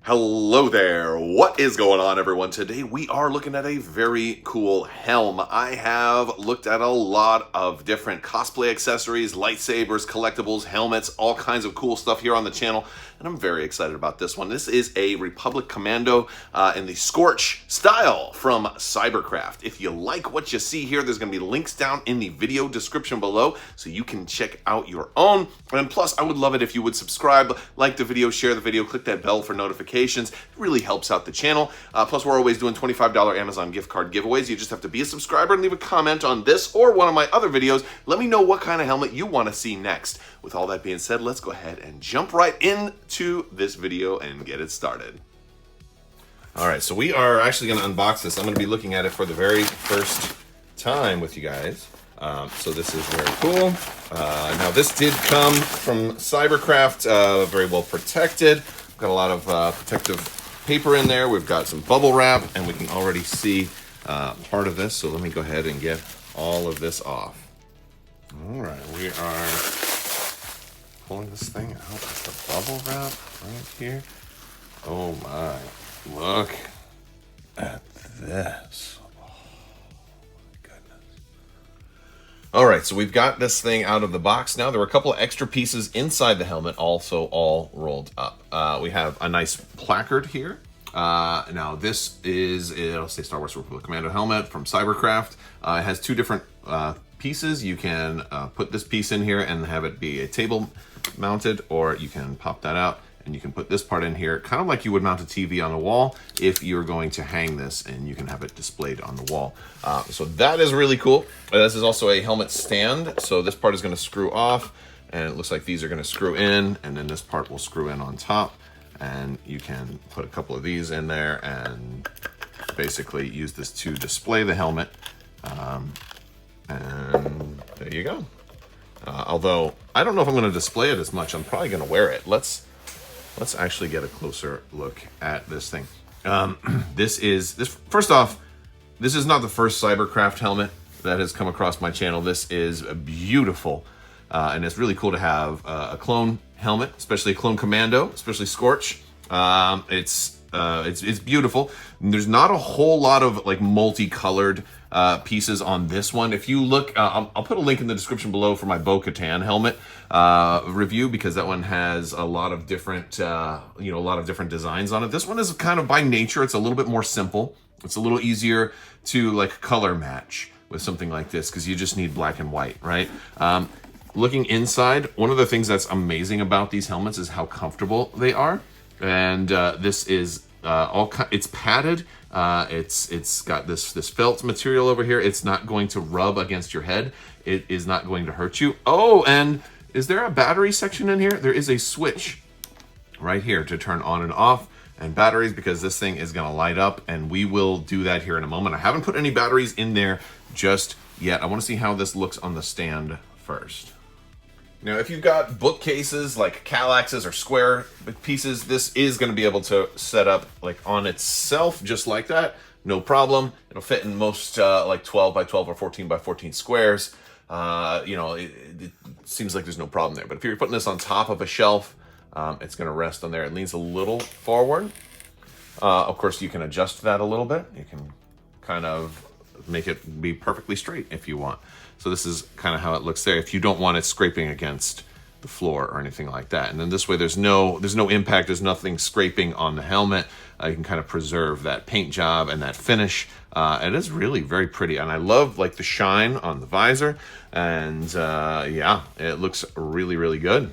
Hello there, what is going on everyone? Today we are looking at a very cool helm. I have looked at a lot of different cosplay accessories, lightsabers, collectibles, helmets, all kinds of cool stuff here on the channel, and I'm very excited about this one. This is a Republic Commando in the Scorch style from Cybercraft. If you like what you see here, there's going to be links down in the video description below so you can check out your own. And plus, I would love it if you would subscribe, like the video, share the video, click that bell for notifications. It really helps out the channel. Plus, we're always doing $25 Amazon gift card giveaways. You just have to be a subscriber and leave a comment on this or one of my other videos. Let me know what kind of helmet you want to see next. With all that being said, let's go ahead and jump right into this video and get it started. All right, so we are actually going to unbox this. I'm going to be looking at it for the very first time with you guys. So this is very cool. Now this did come from Cybercraft, very well protected. We've got a lot of protective paper in there. We've got some bubble wrap, and we can already see part of this. So let me go ahead and get all of this off. All right, we are pulling this thing out. That's the bubble wrap right here. Oh my, look at this. All right, so we've got this thing out of the box now. There were a couple of extra pieces inside the helmet, also all rolled up. We have a nice placard here. Now this is, it'll say Star Wars Republic Commando helmet from Cybercraft. It has two different pieces. You can put this piece in here and have it be a table mounted, or you can pop that out and you can put this part in here, kind of like you would mount a TV on a wall if you're going to hang this, and you can have it displayed on the wall. So that is really cool. This is also a helmet stand. So this part is going to screw off, and it looks like these are going to screw in, and then this part will screw in on top. And you can put a couple of these in there and basically use this to display the helmet. And there you go. Although I don't know if I'm going to display it as much. I'm probably going to wear it. Let's actually get a closer look at this thing. First off, this is not the first Cybercraft helmet that has come across my channel. This is beautiful, and it's really cool to have a clone helmet, especially a Clone Commando, especially Scorch. It's beautiful. There's not a whole lot of like multicolored pieces on this one. If you look, I'll put a link in the description below for my Bo-Katan helmet review, because that one has a lot of different, a lot of different designs on it. This one is kind of by nature, it's a little bit more simple. It's a little easier to like color match with something like this, because you just need black and white, right? Looking inside, one of the things that's amazing about these helmets is how comfortable they are. And this is it's padded. It's got this felt material over here. It's not going to rub against your head. It is not going to hurt you. Oh, and is there a battery section in here? There is a switch right here to turn on and off and batteries, because this thing is going to light up, and we will do that here in a moment. I haven't put any batteries in there just yet. I want to see how this looks on the stand first. Now, if you've got bookcases like Kallaxes or square pieces, this is going to be able to set up like on itself just like that. No problem. It'll fit in most like 12 by 12 or 14 by 14 squares. It seems like there's no problem there. But if you're putting this on top of a shelf, it's going to rest on there. It leans a little forward. Of course, you can adjust that a little bit. You can kind of make it be perfectly straight if you want. So this is kind of how it looks there, if you don't want it scraping against the floor or anything like that. And then this way there's no impact, there's nothing scraping on the helmet. You can kind of preserve that paint job and that finish. It is really very pretty, and I love like the shine on the visor, and yeah, it looks really, really good.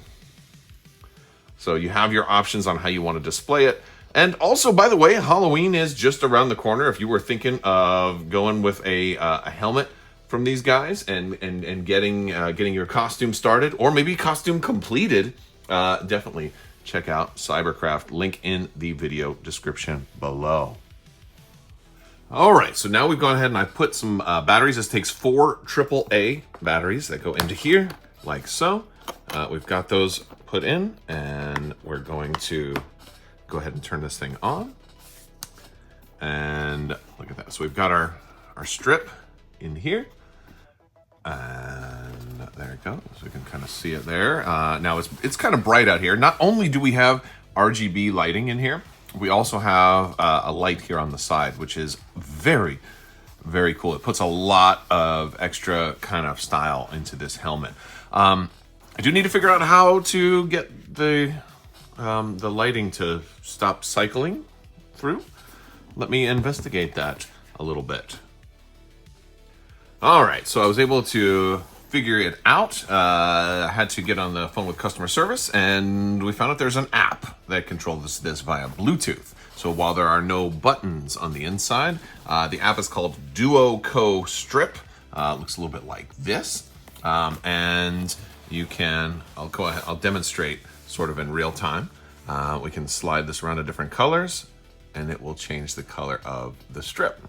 So you have your options on how you want to display it. And also, by the way, Halloween is just around the corner. If you were thinking of going with a helmet from these guys and getting your costume started, or maybe costume completed, definitely check out Cybercraft. Link in the video description below. All right, so now we've gone ahead and I put some batteries. This takes 4 AAA batteries that go into here, like so. We've got those put in, and we're going to go ahead and turn this thing on. And look at that. So we've got our strip in here. And there it goes. So we can kind of see it there. Now it's kind of bright out here. Not only do we have RGB lighting in here, we also have a light here on the side, which is very, very cool. It puts a lot of extra kind of style into this helmet. I do need to figure out how to get the lighting to stop cycling through. Let me investigate that a little bit. All right, so I was able to figure it out. I had to get on the phone with customer service, and we found out there's an app that controls this via Bluetooth. So while there are no buttons on the inside, the app is called Duo Strip. Looks a little bit like this. And you can, I'll go ahead, I'll demonstrate sort of in real time. We can slide this around to different colors, and it will change the color of the strip.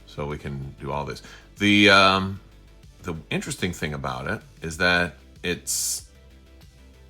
So we can do all this. The interesting thing about it is that it's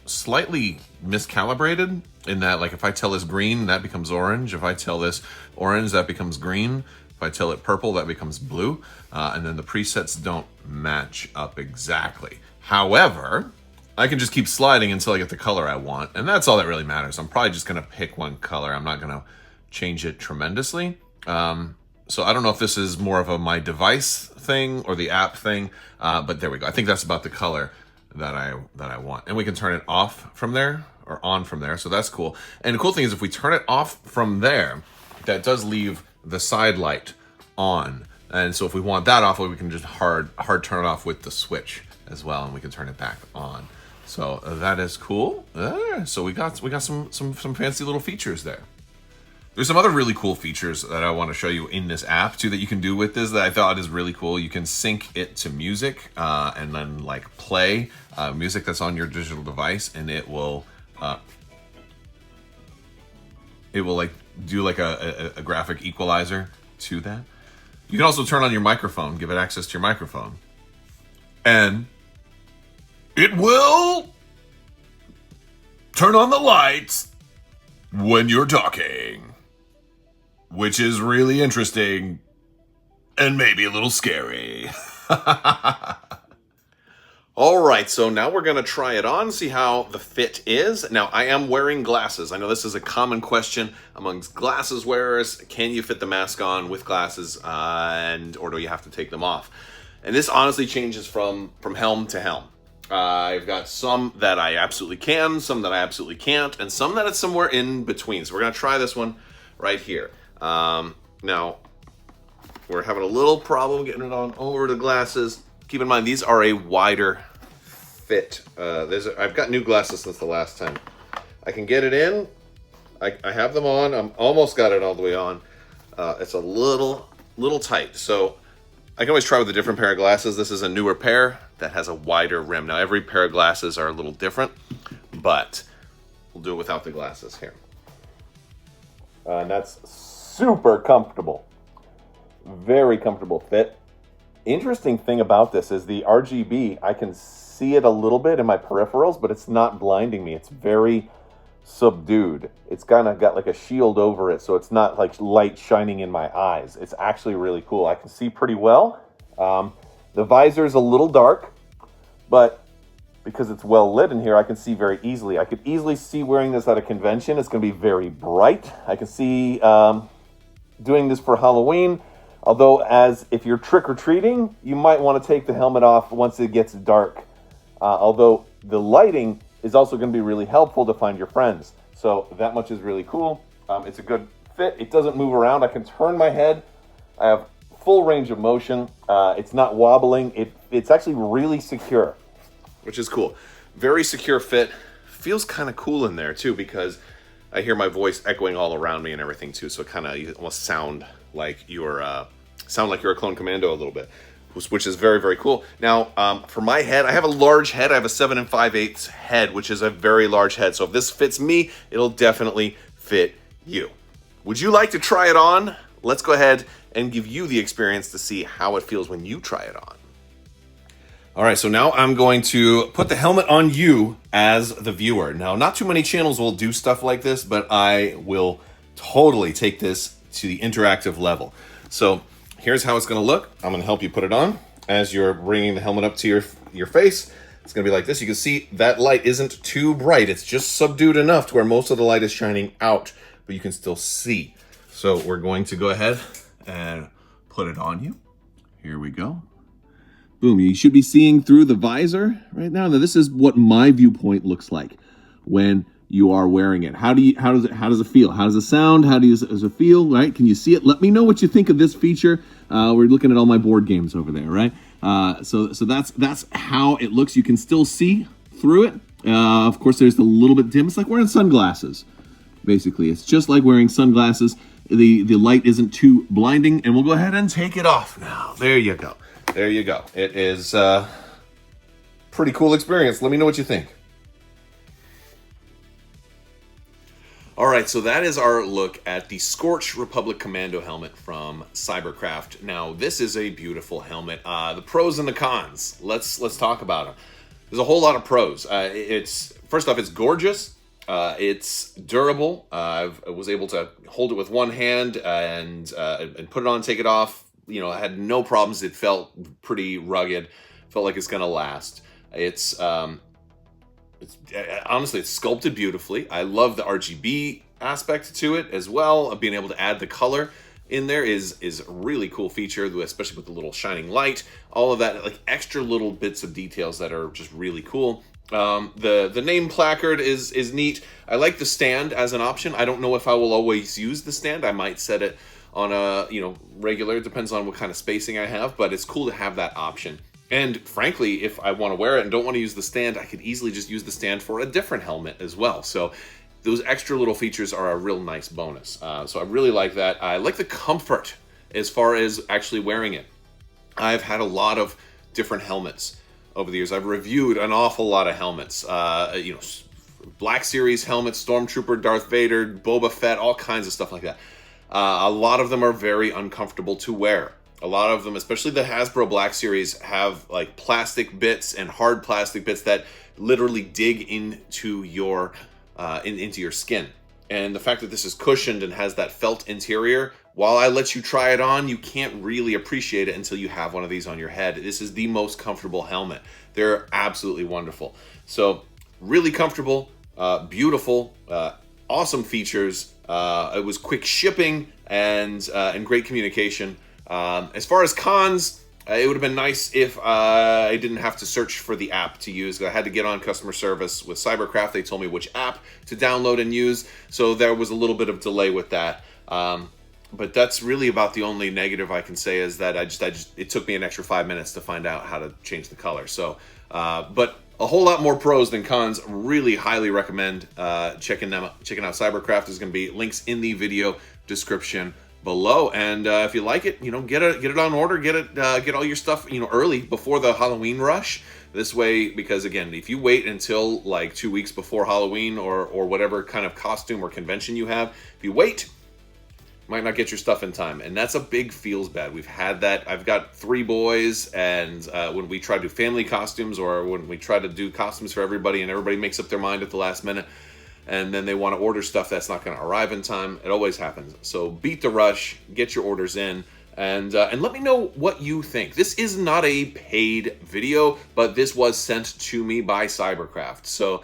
slightly miscalibrated in that, like, if I tell this green, that becomes orange. If I tell this orange, that becomes green. If I tell it purple, that becomes blue. And then the presets don't match up exactly. However, I can just keep sliding until I get the color I want. And that's all that really matters. I'm probably just going to pick one color. I'm not going to change it tremendously. So I don't know if this is more of a my device thing or the app thing, but there we go. I think that's about the color that I want. And we can turn it off from there or on from there, so that's cool. And the cool thing is if we turn it off from there, that does leave the side light on. And so if we want that off, we can just hard turn it off with the switch as well, and we can turn it back on. So that is cool. So we got some fancy little features there. There's some other really cool features that I want to show you in this app too that you can do with this that I thought is really cool. You can sync it to music and then like play music that's on your digital device, and it will like do like a graphic equalizer to that. You can also turn on your microphone, give it access to your microphone, and it will turn on the lights when you're talking. Which is really interesting and maybe a little scary. All right, so now we're going to try it on, see how the fit is. Now, I am wearing glasses. I know this is a common question amongst glasses wearers. Can you fit the mask on with glasses, or do you have to take them off? And this honestly changes from helm to helm. I've got some that I absolutely can, some that I absolutely can't, and some that it's somewhere in between. So we're going to try this one right here. Now, we're having a little problem getting it on over the glasses. Keep in mind, these are a wider fit. I've got new glasses since the last time. I can get it in. I have them on. I'm almost got it all the way on. It's a little tight. So I can always try with a different pair of glasses. This is a newer pair that has a wider rim. Now, every pair of glasses are a little different, but we'll do it without the glasses here. And that's super comfortable. Very comfortable fit. Interesting thing about this is the RGB, I can see it a little bit in my peripherals, but it's not blinding me. It's very subdued. It's kind of got like a shield over it, so it's not like light shining in my eyes. It's actually really cool. I can see pretty well. The visor is a little dark, but because it's well lit in here, I can see very easily. I could easily see wearing this at a convention. It's going to be very bright. I can see doing this for Halloween, although as if you're trick-or-treating, you might want to take the helmet off once it gets dark. Although the lighting is also going to be really helpful to find your friends. So that much is really cool. It's a good fit. It doesn't move around. I can turn my head. I have full range of motion. It's not wobbling. It's actually really secure, which is cool. Very secure fit. Feels kind of cool in there too, because I hear my voice echoing all around me and everything too. So kind of you almost sound like you're a Clone Commando a little bit, which is very, very cool. Now, for my head, I have a large head. I have a 7 5/8 head, which is a very large head. So if this fits me, it'll definitely fit you. Would you like to try it on? Let's go ahead and give you the experience to see how it feels when you try it on. All right, so now I'm going to put the helmet on you as the viewer. Now, not too many channels will do stuff like this, but I will totally take this to the interactive level. So here's how it's going to look. I'm going to help you put it on. As you're bringing the helmet up to your face, it's going to be like this. You can see that light isn't too bright. It's just subdued enough to where most of the light is shining out but you can still see. So we're going to go ahead and put it on you. Here we go. Boom, you should be seeing through the visor right now. Now this is what my viewpoint looks like when you are wearing it. How does it feel? How does it sound? Does it feel, right? Can you see it? Let me know what you think of this feature. We're looking at all my board games over there, right? So that's how it looks. You can still see through it. Of course, there's a little bit dim. It's like wearing sunglasses, basically. It's just like wearing sunglasses. The light isn't too blinding, and we'll go ahead and take it off now. There you go. There you go. It is a pretty cool experience. Let me know what you think. All right, so that is our look at the Scorch Republic Commando helmet from Cybercraft. Now, this is a beautiful helmet. The pros and the cons. Let's talk about them. There's a whole lot of pros. First off, it's gorgeous. It's durable. I was able to hold it with one hand and put it on, take it off. You know, I had no problems. It felt pretty rugged. Felt like it's gonna last. It's honestly, it's sculpted beautifully. I love the RGB aspect to it as well. Being able to add the color in there is a really cool feature, especially with the little shining light. All of that, like extra little bits of details that are just really cool. The name placard is neat. I like the stand as an option. I don't know if I will always use the stand. I might set it on a regular. It depends on what kind of spacing I have, but it's cool to have that option. And frankly, if I want to wear it and don't want to use the stand, I could easily just use the stand for a different helmet as well. So those extra little features are a real nice bonus. So I really like that. I like the comfort as far as actually wearing it. I've had a lot of different helmets over the years. I've reviewed an awful lot of helmets. Black Series helmets, Stormtrooper, Darth Vader, Boba Fett, all kinds of stuff like that. A lot of them are very uncomfortable to wear. A lot of them, especially the Hasbro Black Series, have like plastic bits and hard plastic bits that literally dig into your skin. And the fact that this is cushioned and has that felt interior, while I let you try it on, you can't really appreciate it until you have one of these on your head. This is the most comfortable helmet. They're absolutely wonderful. So really comfortable, beautiful, awesome features. It was quick shipping and great communication. As far as cons, it would have been nice if I didn't have to search for the app to use. I had to get on customer service with Cybercraft. They told me which app to download and use, so there was a little bit of delay with that. But that's really about the only negative I can say, is that it took me an extra 5 minutes to find out how to change the color. So, but a whole lot more pros than cons. Really highly recommend checking out Cybercraft. There's going to be links in the video description below, and if you like it, get it on order, get all your stuff early before the Halloween rush. This way, because again, if you wait until like 2 weeks before Halloween or whatever kind of costume or convention you have, if you wait, you might not get your stuff in time, and that's a big feels bad. We've had that. I've got 3 boys, and when we try to do family costumes, or when we try to do costumes for everybody, and everybody makes up their mind at the last minute, and then they want to order stuff that's not going to arrive in time. It always happens. So beat the rush, get your orders in, and let me know what you think. This is not a paid video, but this was sent to me by Cybercraft. So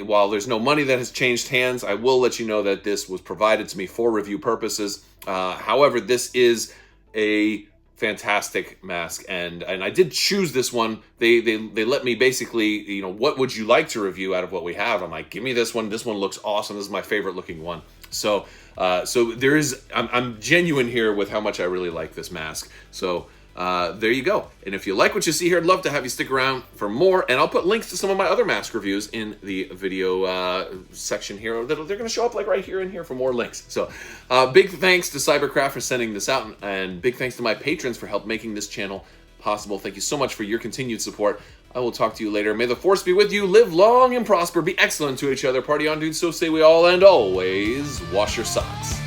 while there's no money that has changed hands, I will let you know that this was provided to me for review purposes. However, this is a fantastic mask, and I did choose this one. They let me basically, what would you like to review out of what we have? I'm like, give me this one. This one looks awesome. This is my favorite looking one. So there is, I'm genuine here with how much I really like this mask. So there you go. And if you like what you see here, I'd love to have you stick around for more, and I'll put links to some of my other mask reviews in the video section here. They're going to show up like right here and here for more links. So big thanks to Cybercraft for sending this out, and big thanks to my patrons for help making this channel possible. Thank you so much for your continued support. I will talk to you later. May the force be with you. Live long and prosper. Be excellent to each other. Party on, dudes. So say we all, and always wash your socks.